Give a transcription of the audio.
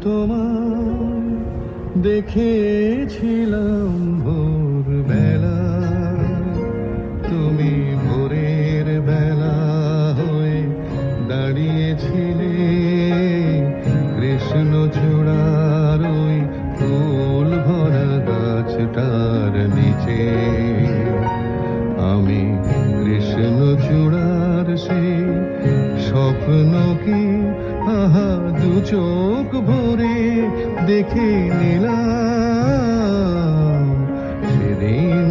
তোমার দেখেছিলাম ভোরবেলা, তুমি ভোরের বেলা হয়ে দাঁড়িয়েছিলে কৃষ্ণচূড়ার ওই ফুল ভরা গাছটার নিচে। আমি কৃষ্ণচূড়ার সেই স্বপ্নকে আহা দু চোখ ভরে দেখে নিলাম। সেদিন